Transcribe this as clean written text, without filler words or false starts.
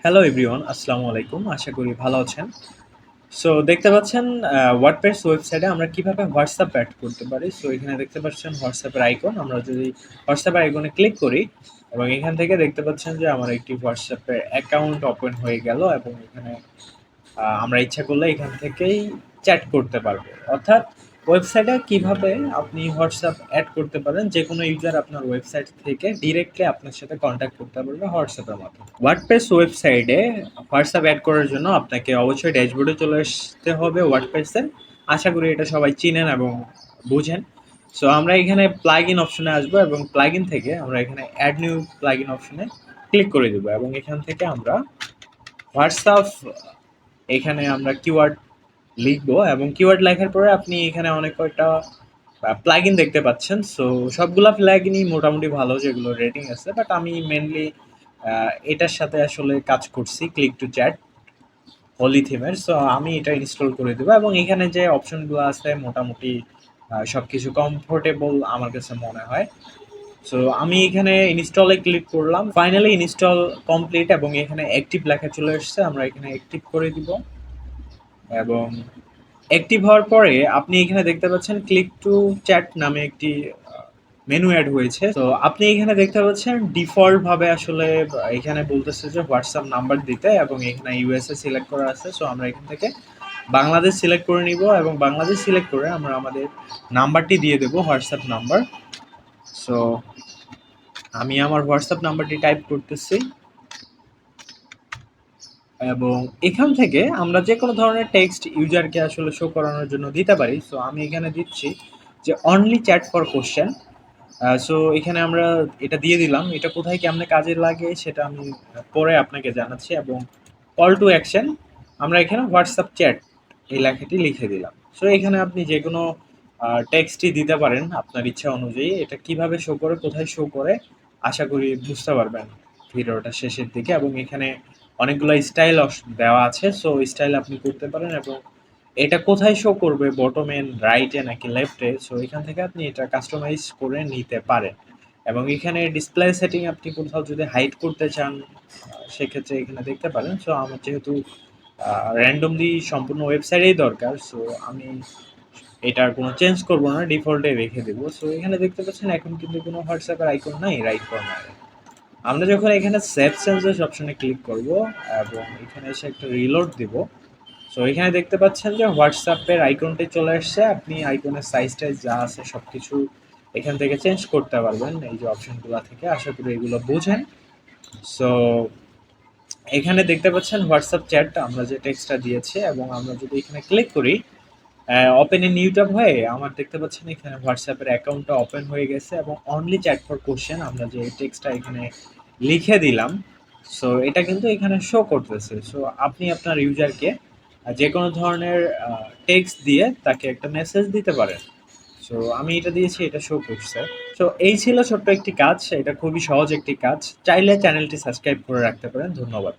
Hello everyone, আসসালামু আলাইকুম। আশা করি ভালো আছেন। সো দেখতে পাচ্ছেন ওয়ার্ডপ্রেস ওয়েবসাইটে আমরা কিভাবে হোয়াটসঅ্যাপ অ্যাড করতে পারি। সো এখানে দেখতে পাচ্ছেন হোয়াটসঅ্যাপের আইকন। আমরা যদি হোয়াটসঅ্যাপের আইকনে ক্লিক করি এবং এখান থেকে দেখতে পাচ্ছেন যে আমার একটি হোয়াটসঅ্যাপের অ্যাকাউন্ট ওপেন হয়ে গেল এবং এখানে আমরা ইচ্ছা করলে এখান থেকেই চ্যাট করতে পারবো। অর্থাৎ ওয়েবসাইটে কিভাবে আপনি হোয়াটসঅ্যাপ অ্যাড করতে পারেন, যেকোনো ইউজার আপনার ওয়েবসাইট থেকে ডিরেক্টলি আপনার সাথে কন্ট্যাক্ট করতে পারবে হোয়াটসঅ্যাপের মাধ্যমে। ওয়ার্ডপ্রেস ওয়েবসাইটে হোয়াটসঅ্যাপ অ্যাড করার জন্য আপনাকে অবশ্যই ড্যাশবোর্ডে চলে আসতে হবে ওয়ার্ডপ্রেসের। আশা করি এটা সবাই চিনেন এবং বুঝেন। সো আমরা এখানে প্লাগ ইন অপশনে আসবো এবং প্লাগ ইন থেকে আমরা এখানে অ্যাড নিউ প্লাগ ইন অপশনে ক্লিক করে দেবো এবং এখান থেকে আমরা হোয়াটসঅ্যাপ এখানে আমরা কিওয়ার্ড লিখবো এবং কিওয়ার্ড লেখার পরে আপনি এখানে অনেক কয়টা প্লাগইন দেখতে পাচ্ছেন। সো সবগুলা প্লাগইনই মোটামুটি ভালো, যেগুলো রেটিং আছে, বাট আমি মেনলি এটার সাথে আসলে কাজ করছি, ক্লিক টু চ্যাট হোলি থিমের। সো আমি এটা ইনস্টল করে দেবো এবং এখানে যে অপশনগুলো আছে মোটামুটি সব কিছু কমফোর্টেবল আমার কাছে মনে হয়। সো আমি এখানে ইনস্টলে ক্লিক করলাম, ফাইনালি ইনস্টল কমপ্লিট এবং এখানে অ্যাক্টিভ লেখা চলে এসছে। আমরা এখানে অ্যাক্টিভ করে দিব এবং অ্যাক্টিভ হওয়ার পরে আপনি এখানে দেখতে পাচ্ছেন ক্লিক টু চ্যাট নামে একটি মেনু অ্যাড হয়েছে। তো আপনি এখানে দেখতে পাচ্ছেন ডিফল্ট ভাবে আসলে এখানে বলতেছে যে হোয়াটসঅ্যাপ নাম্বার দিতে এবং এখানে ইউএসএ সিলেক্ট করা আছে। সো আমরা এখান থেকে বাংলাদেশ সিলেক্ট করে নিব এবং বাংলাদেশ সিলেক্ট করে আমরা আমাদের নাম্বারটি দিয়ে দেব, হোয়াটসঅ্যাপ নাম্বার। সো আমি আমার হোয়াটসঅ্যাপ নাম্বারটি টাইপ করতেছি এবং এখান থেকে আমরা যে কোনো ধরনের টেক্সট ইউজারকে আসলে শো করানোর জন্য দিতে পারি। সো আমি এখানে দিচ্ছি যে only chat for question. So এখানে আমরা এটা দিয়ে দিলাম। এটা কোথায় কেমনে কাজে লাগে সেটা আমি পরে আপনাকে জানাচ্ছি। এবং কল টু অ্যাকশন আমরা এখানে হোয়াটসঅ্যাপ চ্যাট এই লেখাটি লিখে দিলাম। সো এখানে আপনি যে কোনো টেক্সটই দিতে পারেন আপনার ইচ্ছা অনুযায়ী। এটা কিভাবে শো করে, কোথায় শো করে, আশা করি বুঝতে পারবেন ভিডিওটা শেষের দিকে। এবং এখানে অনেকগুলো স্টাইল দেওয়া আছে। সো স্টাইল আপনি করতে পারেন এবং এটা কোথায় শো করবে, বটমে, রাইটে নাকি লেফটে, সো এখান থেকে আপনি এটা কাস্টমাইজ করে নিতে পারেন। এবং এখানে ডিসপ্লে সেটিং আপনি কোথাও যদি হাইড করতে চান সেক্ষেত্রে এখানে দেখতে পারেন। সো আমার যেহেতু র্যান্ডমলি সম্পূর্ণ ওয়েবসাইটেই দরকার, সো আমি এটার কোনো চেঞ্জ করব না, ডিফল্টে রেখে দেবো। সো এখানে দেখতে পাচ্ছেন এখন কিন্তু কোনো হোয়াটসঅ্যাপের আইকন নাই রাইট কর্নারে। আমরা যখন এখানে সেভ চেঞ্জেস অপশনে ক্লিক করব এবং এখানে এসে একটা রিলোড দিব, সো এখানে দেখতে পাচ্ছেন যে হোয়াটসঅ্যাপের আইকনটি চলে আসছে। আপনি আইকনের সাইজ টাইজ যা আছে সব কিছু এখান থেকে চেঞ্জ করতে পারবেন এই যে অপশনগুলো থেকে। আশা করি এগুলো বুঝেন। সো এখানে দেখতে পাচ্ছেন হোয়াটসঅ্যাপ চ্যাট আমরা যে টেক্সটটা দিয়েছি এবং আমরা যদি এখানে ক্লিক করি ওপেন এ নিউ ট্যাব হয়ে আমার দেখতে পাচ্ছেন এখানে হোয়াটসঅ্যাপের অ্যাকাউন্টটা ওপেন হয়ে গেছে এবং অনলি চ্যাট ফর কোশ্চেন আমরা যে টেক্সটটা এখানে লিখে দিলাম, সো এটা কিন্তু এখানে শো করতেছে। সো আপনি আপনার ইউজারকে যে কোনো ধরনের টেক্সট দিয়ে তাকে একটা মেসেজ দিতে পারেন। সো আমি এটা দিয়েছি, এটা শো করছে। সো এই ছিল ছোট্ট একটি কাজ, এটা খুবই সহজ একটি কাজ। চাইলে চ্যানেলটি সাবস্ক্রাইব করে রাখতে পারেন। ধন্যবাদ।